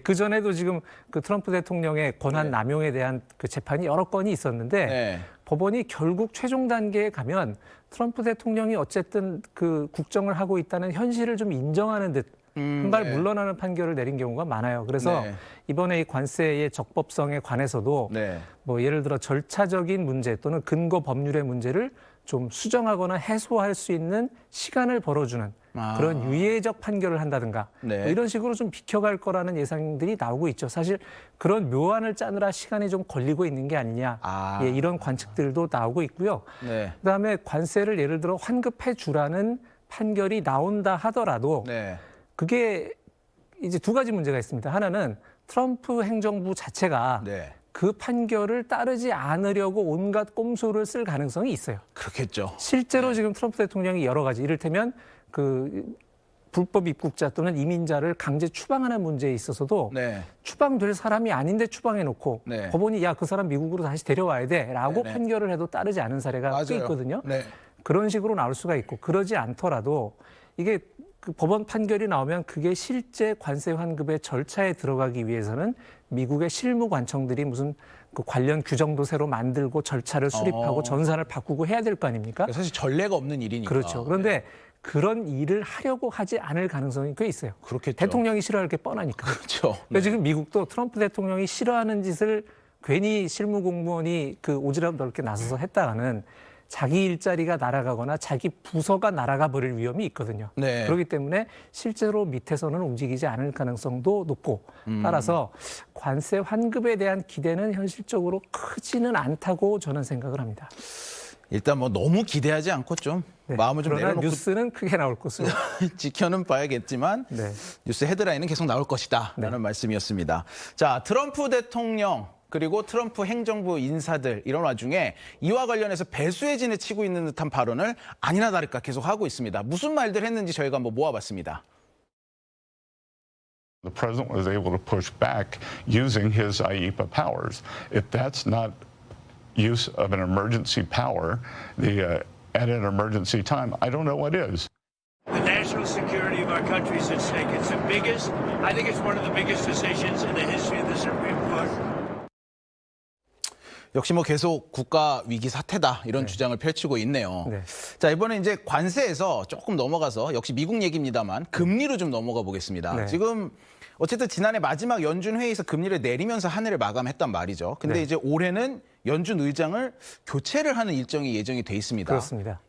그 전에도 지금 그 트럼프 대통령의 권한 남용에 대한 그 재판이 여러 건이 있었는데 법원이 결국 최종 단계에 가면 트럼프 대통령이 어쨌든 그 국정을 하고 있다는 현실을 좀 인정하는 듯 한 발 물러나는 판결을 내린 경우가 많아요. 그래서 이번에 이 관세의 적법성에 관해서도 뭐 예를 들어 절차적인 문제 또는 근거 법률의 문제를 좀 수정하거나 해소할 수 있는 시간을 벌어주는 그런 유예적 판결을 한다든가 뭐 이런 식으로 좀 비켜갈 거라는 예상들이 나오고 있죠. 사실 그런 묘안을 짜느라 시간이 좀 걸리고 있는 게 아니냐 이런 관측들도 나오고 있고요. 그다음에 관세를 예를 들어 환급해 주라는 판결이 나온다 하더라도 그게 이제 두 가지 문제가 있습니다. 하나는 트럼프 행정부 자체가 그 판결을 따르지 않으려고 온갖 꼼수를 쓸 가능성이 있어요. 그렇겠죠. 실제로 지금 트럼프 대통령이 여러 가지 이를테면 그 불법 입국자 또는 이민자를 강제 추방하는 문제에 있어서도 추방될 사람이 아닌데 추방해놓고 법원이 야, 그 사람 미국으로 다시 데려와야 돼라고 판결을 해도 따르지 않은 사례가 꽤 있거든요. 그런 식으로 나올 수가 있고 그러지 않더라도 이게 그 법원 판결이 나오면 그게 실제 관세 환급의 절차에 들어가기 위해서는 미국의 실무 관청들이 무슨 그 관련 규정도 새로 만들고 절차를 수립하고 전산을 바꾸고 해야 될 거 아닙니까? 사실 전례가 없는 일이니까. 그렇죠. 그런데 그런 일을 하려고 하지 않을 가능성이 꽤 있어요. 그렇겠죠. 대통령이 싫어할 게 뻔하니까. 그렇죠. 그러니까 지금 미국도 트럼프 대통령이 싫어하는 짓을 괜히 실무 공무원이 그 오지랖 넓게 나서서 했다가는 자기 일자리가 날아가거나 자기 부서가 날아가 버릴 위험이 있거든요. 그렇기 때문에 실제로 밑에서는 움직이지 않을 가능성도 높고 따라서 관세 환급에 대한 기대는 현실적으로 크지는 않다고 저는 생각을 합니다. 일단 뭐 너무 기대하지 않고 좀 마음을 좀 내려놓고 뉴스는 크게 나올 것으로 지켜는 봐야겠지만 뉴스 헤드라인은 계속 나올 것이다 라는 말씀이었습니다. 자, 트럼프 대통령 그리고 트럼프 행정부 인사들 이런 와중에 이와 관련해서 배수의 진을 치고 있는 듯한 발언을 아니나 다를까 계속 하고 있습니다. 무슨 말들 했는지 저희가 한번 모아봤습니다. The president was able to push back using his IEPA powers. If that's not use of an emergency power, at an emergency time, I don't know what is. The national security of our country is at stake. It's the biggest, I think it's one of the biggest decisions in the history of the Supreme Court. 역시 뭐 계속 국가 위기 사태다 이런 주장을 펼치고 있네요. 자, 이번에 이제 관세에서 조금 넘어가서 역시 미국 얘기입니다만 금리로 좀 넘어가 보겠습니다. 지금 어쨌든 지난해 마지막 연준 회의에서 금리를 내리면서 한 해를 마감했단 말이죠. 근데 이제 올해는 연준 의장을 교체를 하는 일정이 예정이 돼 있습니다. 그렇습니다.